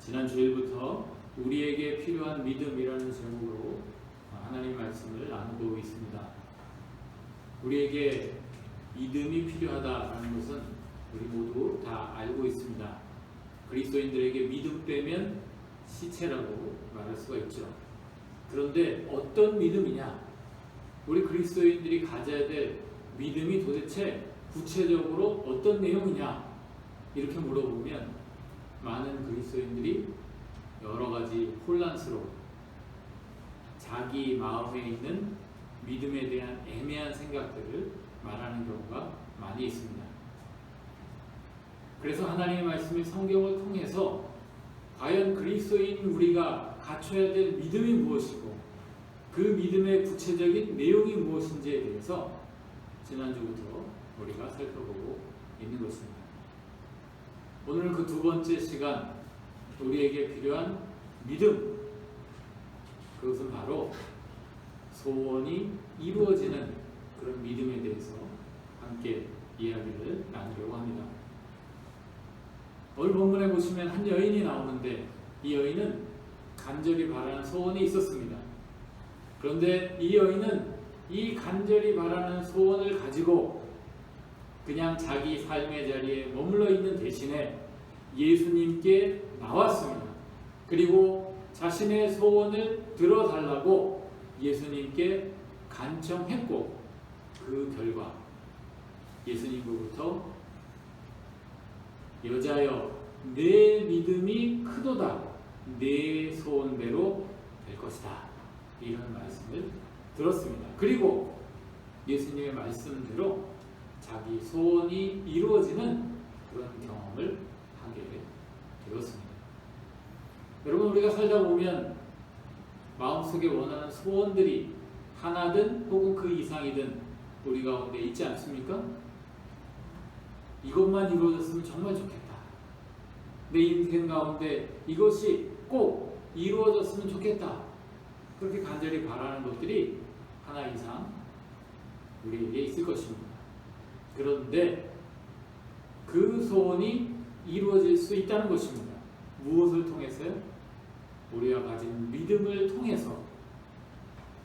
지난 주일부터 우리에게 필요한 믿음이라는 제목으로 하나님 말씀을 나누고 있습니다. 우리에게 믿음이 필요하다는 것은 우리 모두 다 알고 있습니다. 그리스도인들에게 믿음 빼면 시체라고 말할 수가 있죠. 그런데 어떤 믿음이냐? 우리 그리스도인들이 가져야 될 믿음이 도대체 구체적으로 어떤 내용이냐? 이렇게 물어보면 많은 그리스도인들이 여러 가지 혼란스러운 자기 마음에 있는 믿음에 대한 애매한 생각들을 말하는 경우가 많이 있습니다. 그래서 하나님의 말씀이 성경을 통해서 과연 그리스도인 우리가 갖춰야 될 믿음이 무엇이고 그 믿음의 구체적인 내용이 무엇인지에 대해서 지난주부터 우리가 살펴보고 있는 것입니다. 오늘은 그 두 번째 시간, 우리에게 필요한 믿음, 그것은 바로 소원이 이루어지는 그런 믿음에 대해서 함께 이야기를 나누려고 합니다. 오늘 본문에 보시면 한 여인이 나오는데 이 여인은 간절히 바라는 소원이 있었습니다. 그런데 이 여인은 이 간절히 바라는 소원을 가지고 그냥 자기 삶의 자리에 머물러 있는 대신에 예수님께 나왔습니다. 그리고 자신의 소원을 들어달라고 예수님께 간청했고 그 결과 예수님으로부터 여자여 내 믿음이 크도다 내 소원대로 될 것이다 이런 말씀을 들었습니다. 그리고 예수님의 말씀대로 자기 소원이 이루어지는 그런 경험을 하게 되었습니다. 여러분, 우리가 살다 보면 마음속에 원하는 소원들이 하나든 혹은 그 이상이든 우리 가운데 있지 않습니까? 이것만 이루어졌으면 정말 좋겠다. 내 인생 가운데 이것이 꼭 이루어졌으면 좋겠다. 그렇게 간절히 바라는 것들이 하나 이상 우리에게 있을 것입니다. 그런데 그 소원이 이루어질 수 있다는 것입니다. 무엇을 통해서요? 우리가 가진 믿음을 통해서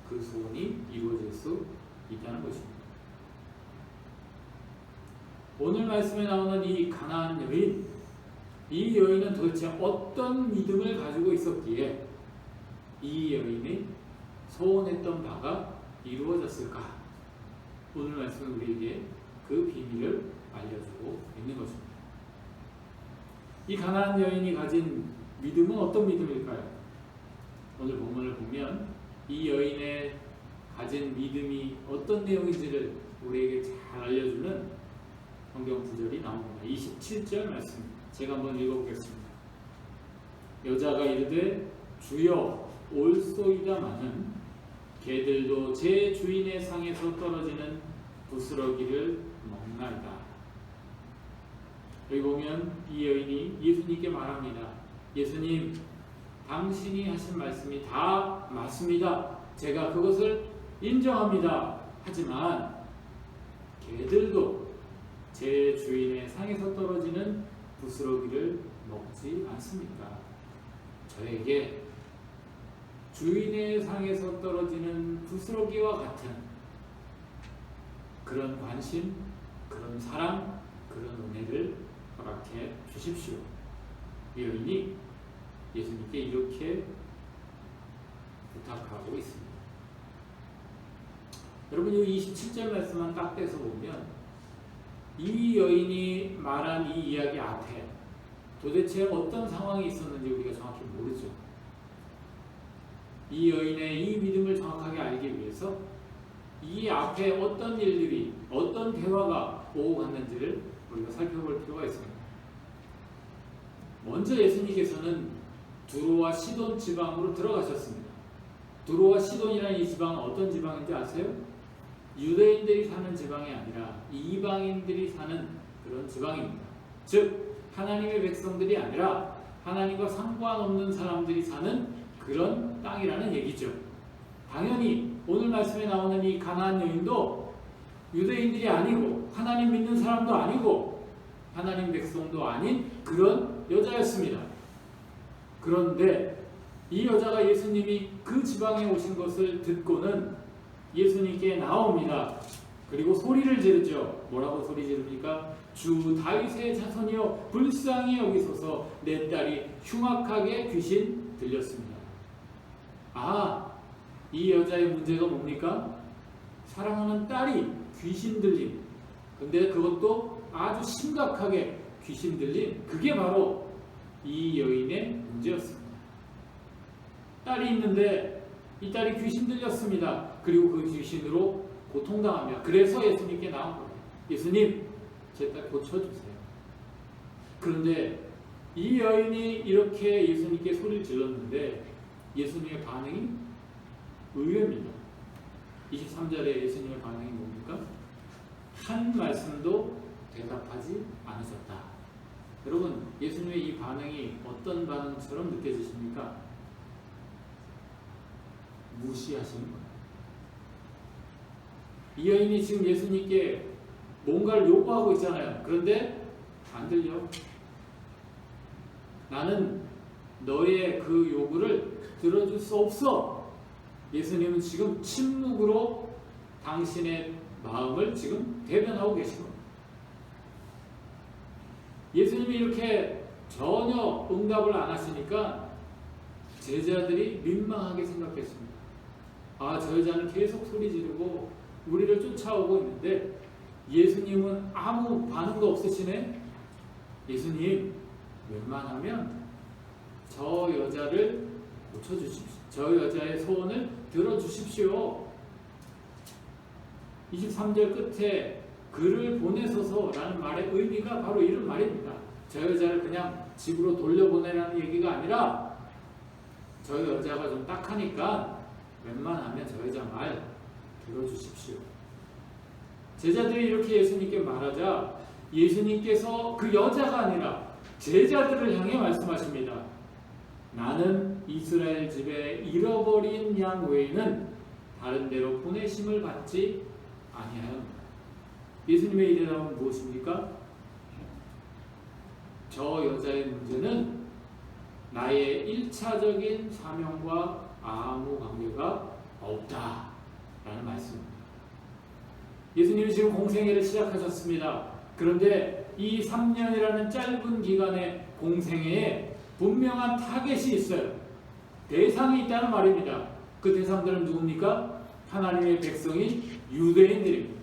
그 소원이 이루어질 수 있다는 것입니다. 오늘 말씀에 나오는 이 가나안 여인, 이 여인은 도대체 어떤 믿음을 가지고 있었기에 이 여인이 소원했던 바가 이루어졌을까? 오늘 말씀은 우리에게 그 비밀을 알려주고 있는 것입니다. 이 가나안 여인이 가진 믿음은 어떤 믿음일까요? 오늘 본문을 보면 이 여인의 가진 믿음이 어떤 내용인지를 우리에게 잘 알려주는 성경 구절이 나옵니다. 27절 말씀 제가 한번 읽어보겠습니다. 여자가 이르되 주여 올소이다마는 개들도 제 주인의 상에서 떨어지는 부스러기를 먹나이다. 여기 보면 이 여인이 예수님께 말합니다. 예수님, 당신이 하신 말씀이 다 맞습니다. 제가 그것을 인정합니다. 하지만 개들도 제 주인의 상에서 떨어지는 부스러기를 먹지 않습니까? 저에게 주인의 상에서 떨어지는 부스러기와 같은 그런 관심, 그런 사랑, 그런 은혜를 허락해 주십시오. 이 여인이 예수님께 이렇게 부탁하고 있습니다. 여러분, 이 27절 말씀만 딱 떼서 보면 이 여인이 말한 이 이야기 앞에 도대체 어떤 상황이 있었는지 우리가 정확히 모르죠. 이 여인의 이 믿음을 정확하게 알기 위해서 이 앞에 어떤 일들이, 어떤 대화가 오고 갔는지를 우리가 살펴볼 필요가 있습니다. 먼저 예수님께서는 두로와 시돈 지방으로 들어가셨습니다. 두로와 시돈이라는 이 지방은 어떤 지방인지 아세요? 유대인들이 사는 지방이 아니라 이방인들이 사는 그런 지방입니다. 즉 하나님의 백성들이 아니라 하나님과 상관없는 사람들이 사는 그런 땅이라는 얘기죠. 당연히 오늘 말씀에 나오는 이 가나안 여인도 유대인들이 아니고 하나님 믿는 사람도 아니고 하나님 백성도 아닌 그런 여자였습니다. 그런데 이 여자가 예수님이 그 지방에 오신 것을 듣고는 예수님께 나옵니다. 그리고 소리를 지르죠. 뭐라고 소리 지릅니까? 주 다윗의 자손이여 불쌍히 여기소서, 내 딸이 흉악하게 귀신 들렸습니다. 이 여자의 문제가 뭡니까? 사랑하는 딸이 귀신 들림. 근데 그것도 아주 심각하게 귀신 들림. 그게 바로 이 여인의 문제였습니다. 딸이 있는데 이 딸이 귀신 들렸습니다. 그리고 그 귀신으로 고통당합니다. 그래서 예수님께 나온 거예요. 예수님, 제 딸 고쳐주세요. 그런데 이 여인이 이렇게 예수님께 소리를 질렀는데 예수님의 반응이 의외입니다. 23절에 예수님의 반응이 뭡니까? 한 말씀도 대답하지 않으셨다. 여러분, 예수님의 이 반응이 어떤 반응처럼 느껴지십니까? 무시하시는 거예요. 이 여인이 지금 예수님께 뭔가를 요구하고 있잖아요. 그런데 안 들려. 나는 너의 그 요구를 들어줄 수 없어. 예수님은 지금 침묵으로 당신의 마음을 지금 대변하고 계신 겁니다. 예수님이 이렇게 전혀 응답을 안 하시니까 제자들이 민망하게 생각했습니다. 저 여자는 계속 소리 지르고 우리를 쫓아오고 있는데 예수님은 아무 반응도 없으시네. 예수님, 웬만하면 저 여자를 고쳐주십시오. 저 여자의 소원을 들어주십시오. 23절 끝에 그를 보내소서라는 말의 의미가 바로 이런 말입니다. 저 여자를 그냥 집으로 돌려보내라는 얘기가 아니라 저 여자가 좀 딱하니까 웬만하면 저 여자 말 들어주십시오. 제자들이 이렇게 예수님께 말하자 예수님께서 그 여자가 아니라 제자들을 향해 말씀하십니다. 나는 이스라엘 집에 잃어버린 양 외에는 다른 데로 보내심을 받지 아니하였노라. 예수님의 이 대답은 무엇입니까? 저 여자의 문제는 나의 1차적인 사명과 아무 관계가 없다라는 말씀입니다. 예수님이 지금 공생애를 시작하셨습니다. 그런데 이 3년이라는 짧은 기간의 공생애에 분명한 타겟이 있어요. 대상이 있다는 말입니다. 그 대상들은 누굽니까? 하나님의 백성인 유대인들입니다.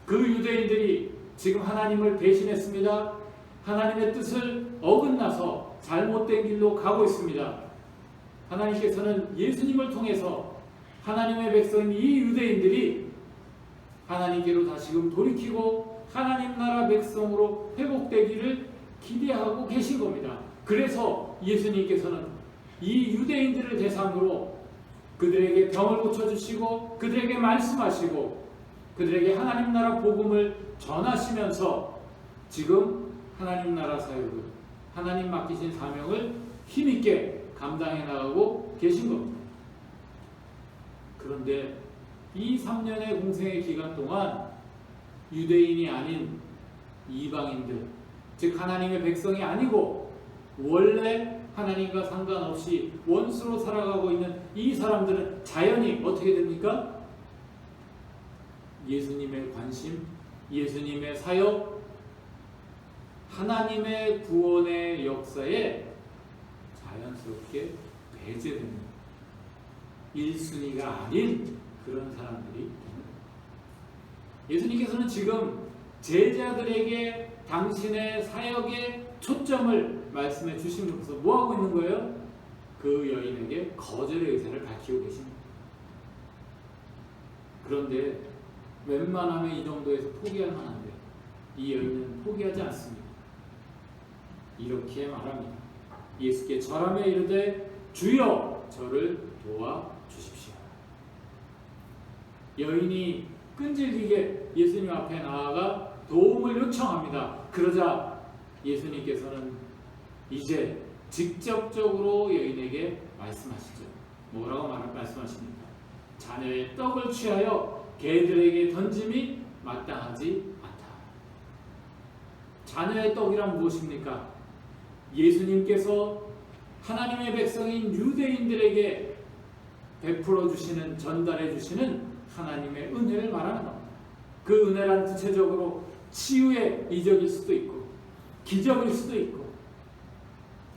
그 유대인들이 지금 하나님을 배신했습니다. 하나님의 뜻을 어긋나서 잘못된 길로 가고 있습니다. 하나님께서는 예수님을 통해서 하나님의 백성인 이 유대인들이 하나님께로 다시금 돌이키고 하나님 나라 백성으로 회복되기를 기대하고 계신 겁니다. 그래서 예수님께서는 이 유대인들을 대상으로 그들에게 병을 고쳐주시고 그들에게 말씀하시고 그들에게 하나님 나라 복음을 전하시면서 지금 하나님 나라 사역을 하나님 맡기신 사명을 힘있게 감당해 나가고 계신 겁니다. 그런데 이 3년의 공생의 기간 동안 유대인이 아닌 이방인들, 즉 하나님의 백성이 아니고 원래 하나님과 상관없이 원수로 살아가고 있는 이 사람들은 자연히 어떻게 됩니까? 예수님의 관심, 예수님의 사역, 하나님의 구원의 역사에 자연스럽게 배제됩니다. 1순위가 아닌 그런 사람들이 예수님께서는 지금 제자들에게 당신의 사역의 초점을 말씀해 주시면서 뭐하고 있는 거예요? 그 여인에게 거절의 의사를 밝히고 계십니다. 그런데 웬만하면 이 정도에서 포기할 만한데 이 여인은 포기하지 않습니다. 이렇게 말합니다. 예수께 절하며 이르되 주여 저를 도와주십시오. 여인이 끈질기게 예수님 앞에 나아가 도움을 요청합니다. 그러자 예수님께서는 이제 직접적으로 여인에게 말씀하시죠. 뭐라고 말씀하십니까? 자녀의 떡을 취하여 개들에게 던짐이 마땅하지 않다. 자녀의 떡이란 무엇입니까? 예수님께서 하나님의 백성인 유대인들에게 베풀어 주시는, 전달해 주시는 하나님의 은혜를 말하는 겁니다. 그 은혜란 구체적으로 치유의 이적일 수도 있고 기적일 수도 있고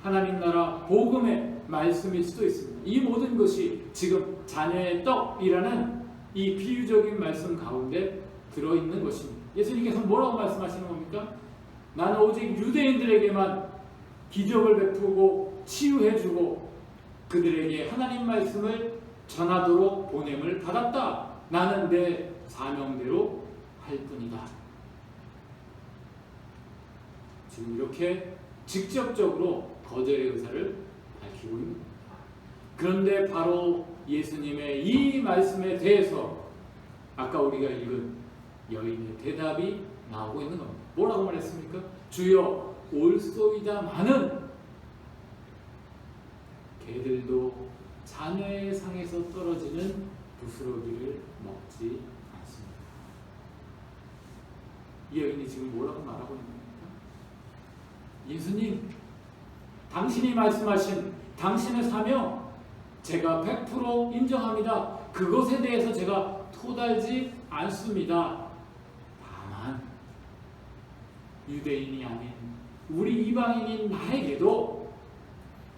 하나님 나라 복음의 말씀일 수도 있습니다. 이 모든 것이 지금 자녀의 떡이라는 이 비유적인 말씀 가운데 들어있는 것입니다. 예수님께서 뭐라고 말씀하시는 겁니까? 나는 오직 유대인들에게만 기적을 베푸고 치유해주고 그들에게 하나님 말씀을 전하도록 보냄을 받았다. 나는 내 사명대로 할 뿐이다. 지금 이렇게 직접적으로 거절의 의사를 밝히고 있는 겁니다. 그런데 바로 예수님의 이 말씀에 대해서 아까 우리가 읽은 여인의 대답이 나오고 있는 겁니다. 뭐라고 말했습니까? 주여 올소이다마는 개들도 자녀의 상에서 떨어지는 부스러기를 먹지 않습니다. 이 여인이 지금 뭐라고 말하고 있는 겁니까? 예수님, 당신이 말씀하신 당신의 사명 제가 100% 인정합니다. 그것에 대해서 제가 토달지 않습니다. 다만 유대인이 아닌 우리 이방인인 나에게도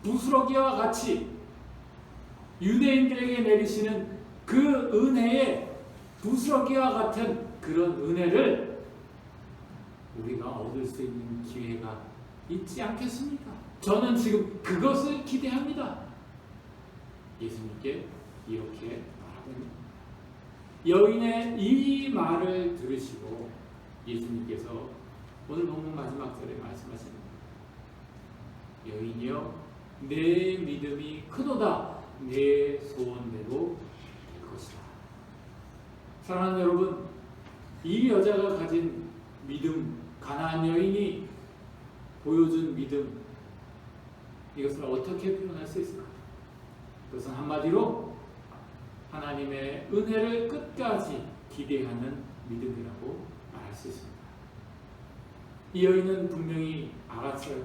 부스러기와 같이 유대인들에게 내리시는 그 은혜의 부스러기와 같은 그런 은혜를 우리가 얻을 수 있는 기회가 있지 않겠습니까? 저는 지금 그것을 기대합니다. 예수님께 이렇게 말하고 있습니다. 여인의 이 말을 들으시고 예수님께서 오늘 본문 마지막 절에 말씀하십니다. 여인이여 내 믿음이 크도다. 내 소원대로 될 것이다. 사랑하는 여러분, 이 여자가 가진 믿음, 가나안 여인이 보여준 믿음, 이것을 어떻게 표현할 수 있을까? 그것은 한마디로 하나님의 은혜를 끝까지 기대하는 믿음이라고 말할 수 있습니다. 이 여인은 분명히 알았어요.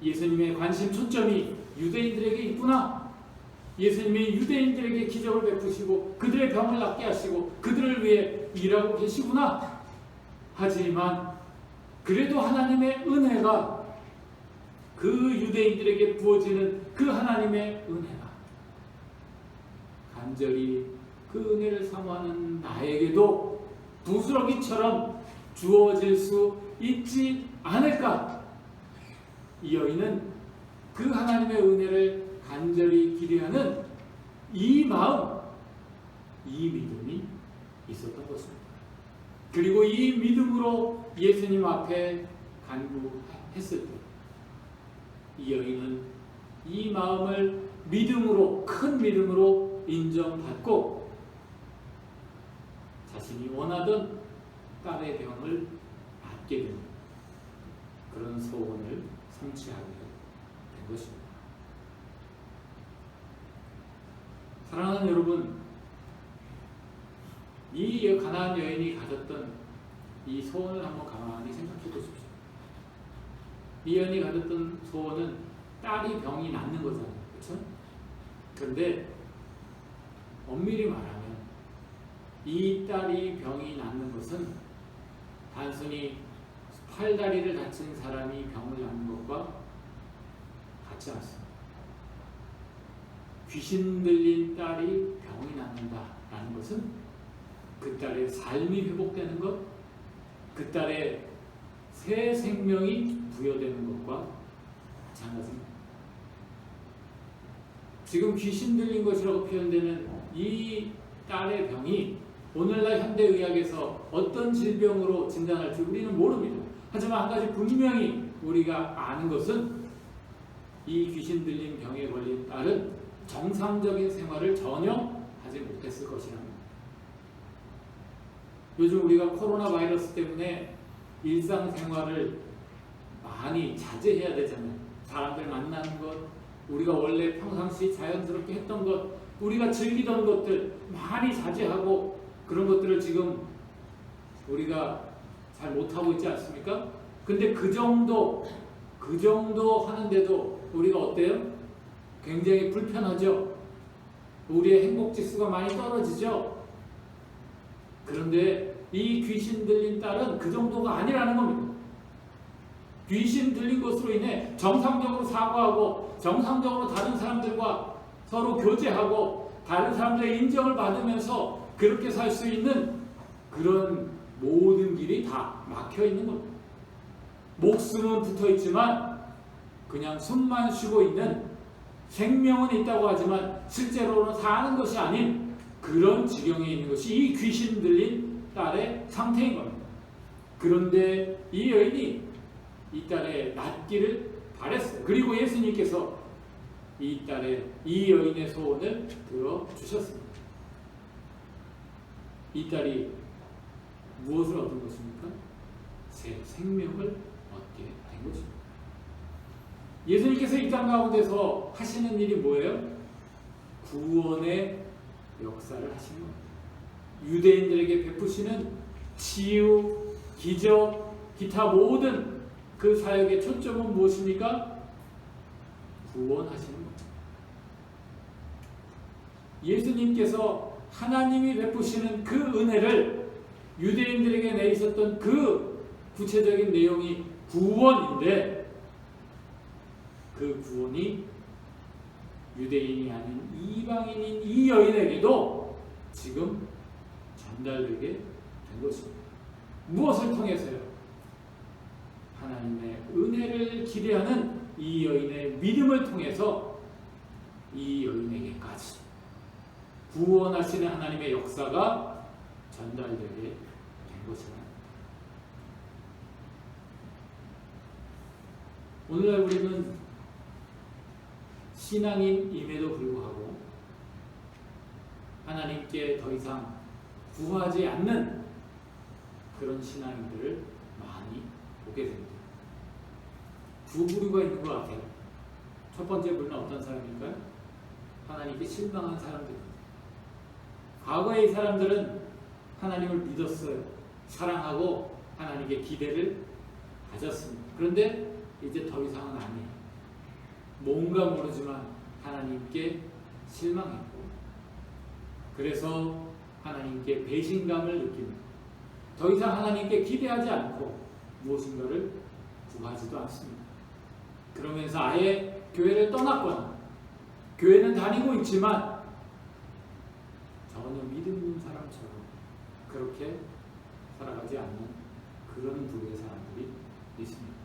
예수님의 관심 초점이 유대인들에게 있구나. 예수님이 유대인들에게 기적을 베푸시고 그들의 병을 낫게 하시고 그들을 위해 일하고 계시구나. 하지만 그래도 하나님의 은혜가 그 유대인들에게 부어지는 그 하나님의 은혜가 간절히 그 은혜를 사모하는 나에게도 부스러기처럼 주어질 수 있지 않을까? 이 여인은 그 하나님의 은혜를 간절히 기대하는 이 마음, 이 믿음이 있었던 것입니다. 그리고 이 믿음으로 예수님 앞에 간구했을 때 이 여인은 이 마음을 믿음으로, 큰 믿음으로 인정받고 자신이 원하던 딸의 병을 낫게 되는 그런 소원을 성취하게 된 것입니다. 사랑하는 여러분, 이 가나안 여인이 가졌던 이 소원을 한번 가만히 생각해 보십시오. 이 여인이 가졌던 소원은 딸이 병이 낫는 거잖아요. 그렇죠? 그런데 엄밀히 말하면 이 딸이 병이 낫는 것은 단순히 팔다리를 다친 사람이 병을 낫는 것과 같지 않습니다. 귀신 들린 딸이 병이 낫는다라는 것은 그 딸의 삶이 회복되는 것, 그 딸의 새 생명이 부여되는 것과 마찬가지입니다. 지금 귀신 들린 것이라고 표현되는 이 딸의 병이 오늘날 현대의학에서 어떤 질병으로 진단할지 우리는 모릅니다. 하지만 한 가지 분명히 우리가 아는 것은 이 귀신 들린 병에 걸린 딸은 정상적인 생활을 전혀 하지 못했을 것이랍니다. 요즘 우리가 코로나 바이러스 때문에 일상생활을 많이 자제해야 되잖아요. 사람들 만나는 것, 우리가 원래 평상시 자연스럽게 했던 것, 우리가 즐기던 것들 많이 자제하고 그런 것들을 지금 우리가 잘 못하고 있지 않습니까? 근데 그 정도 하는데도 우리가 어때요? 굉장히 불편하죠. 우리의 행복 지수가 많이 떨어지죠. 그런데 이 귀신 들린 딸은 그 정도가 아니라는 겁니다. 귀신 들린 것으로 인해 정상적으로 사고하고 정상적으로 다른 사람들과 서로 교제하고 다른 사람들의 인정을 받으면서 그렇게 살 수 있는 그런 모든 길이 다 막혀 있는 겁니다. 목숨은 붙어 있지만 그냥 숨만 쉬고 있는, 생명은 있다고 하지만 실제로는 사는 것이 아닌 그런 지경에 있는 것이 이 귀신 들린 딸의 상태인 겁니다. 그런데 이 여인이 이 딸의 낫기를 바랬어요. 그리고 예수님께서 이 여인의 소원을 들어주셨습니다. 이 딸이 무엇을 얻은 것입니까? 새 생명을 얻게 된 것입니다. 예수님께서 이 땅 가운데서 하시는 일이 뭐예요? 구원의 역사를 하시는 겁니다. 유대인들에게 베푸시는 치유, 기적, 기타 모든 그 사역의 초점은 무엇입니까? 구원하시는 겁니다. 예수님께서 하나님이 베푸시는 그 은혜를 유대인들에게 내리셨던 그 구체적인 내용이 구원인데, 그 구원이 유대인이 아닌 이방인인 이 여인에게도 지금 전달되게 된 것입니다. 무엇을 통해서요? 하나님의 은혜를 기대하는 이 여인의 믿음을 통해서 이 여인에게까지 구원하시는 하나님의 역사가 전달되게 된 것입니다. 오늘날 우리는 신앙인임에도 불구하고 하나님께 더 이상 구하지 않는 그런 신앙인들을 많이 보게 됩니다. 두 부류가 있는 것 같아요. 첫 번째 부류는 어떤 사람인가요? 하나님께 실망한 사람들입니다. 과거의 이 사람들은 하나님을 믿었어요. 사랑하고 하나님께 기대를 가졌습니다. 그런데 이제 더 이상은 아니에요. 뭔가 모르지만 하나님께 실망했고, 그래서 하나님께 배신감을 느낍니다. 더 이상 하나님께 기대하지 않고 무엇인가를 구하지도 않습니다. 그러면서 아예 교회를 떠났거나 교회는 다니고 있지만 전혀 믿음 있는 사람처럼 그렇게 살아가지 않는 그런 부류의 사람들이 있습니다.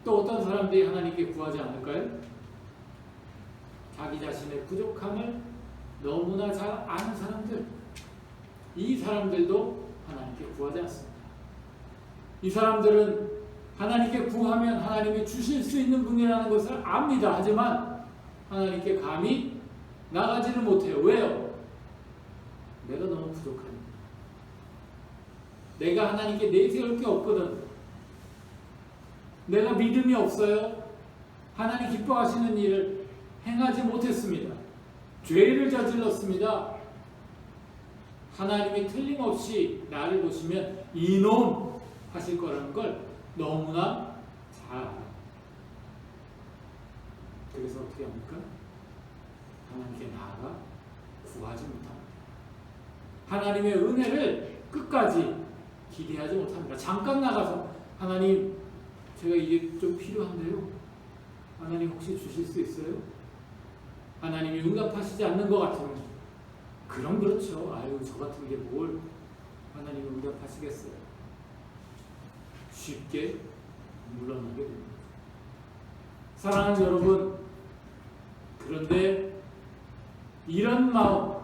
또 어떤 사람들이 하나님께 구하지 않을까요? 자기 자신의 부족함을 너무나 잘 아는 사람들, 이 사람들도 하나님께 구하지 않습니다. 이 사람들은 하나님께 구하면 하나님이 주실 수 있는 분이라는 것을 압니다. 하지만 하나님께 감히 나가지를 못해요. 왜요? 내가 너무 부족하니까. 내가 하나님께 내세울 게 없거든. 내가 믿음이 없어요. 하나님 기뻐하시는 일을 행하지 못했습니다. 죄를 저질렀습니다. 하나님이 틀림없이 나를 보시면 이놈 하실 거라는 걸 너무나 잘 알아요. 그래서 어떻게 합니까? 하나님께 나아가 구하지 못합니다. 하나님의 은혜를 끝까지 기대하지 못합니다. 잠깐 나가서 하나님, 제가 이게 좀 필요한데요. 하나님 혹시 주실 수 있어요? 하나님이 응답하시지 않는 것 같으면, 그럼 그렇죠. 아유, 저 같은 게 뭘 하나님이 응답하시겠어요? 쉽게 물러나게 됩니다. 사랑하는 여러분, 그런데 이런 마음,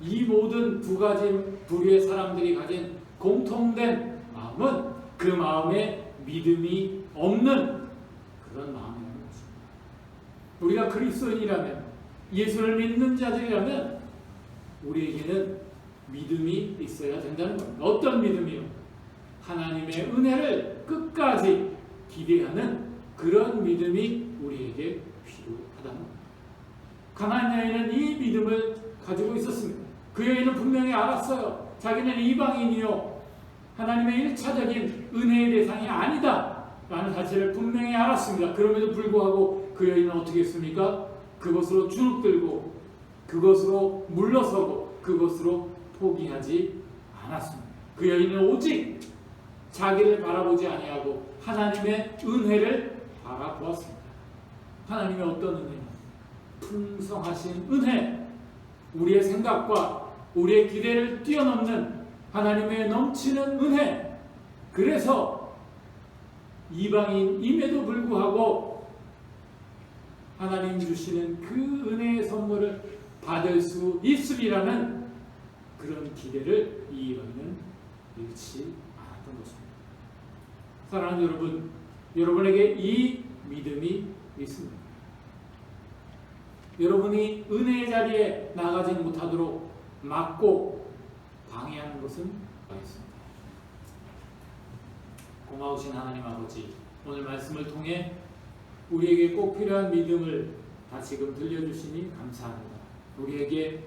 이 모든 두 가지 부류의 사람들이 가진 공통된 마음은 그 마음에 믿음이 없는 그런 마음이라는 것입니다. 우리가 그리스도인이라면, 예수를 믿는 자들이라면 우리에게는 믿음이 있어야 된다는 겁니다. 어떤 믿음이요? 하나님의 은혜를 끝까지 기대하는 그런 믿음이 우리에게 필요하다는 겁니다. 가나안 여인은 이 믿음을 가지고 있었습니다. 그 여인은 분명히 알았어요. 자기는 이방인이요, 하나님의 1차적인 은혜의 대상이 아니다. 라는 사실을 분명히 알았습니다. 그럼에도 불구하고 그 여인은 어떻게 했습니까? 그것으로 주눅들고 그것으로 물러서고 그것으로 포기하지 않았습니다. 그 여인은 오직 자기를 바라보지 아니하고 하나님의 은혜를 바라보았습니다. 하나님의 어떤 은혜냐? 풍성하신 은혜, 우리의 생각과 우리의 기대를 뛰어넘는 하나님의 넘치는 은혜. 그래서 이방인임에도 불구하고 하나님 주시는 그 은혜의 선물을 받을 수 있으리라는 그런 기대를 이 이방인은 잃지 않았던 것입니다. 사랑하는 여러분, 여러분에게 이 믿음이 있습니다. 여러분이 은혜의 자리에 나가지 못하도록 막고 방해하는 것은 뭐가 있습니다. 고마우신 하나님 아버지, 오늘 말씀을 통해 우리에게 꼭 필요한 믿음을 다시금 들려주시니 감사합니다. 우리에게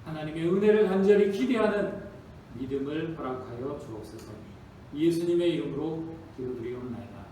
하나님의 은혜를 간절히 기대하는 믿음을 허락하여 주옵소서. 예수님의 이름으로 기도드리옵나이다.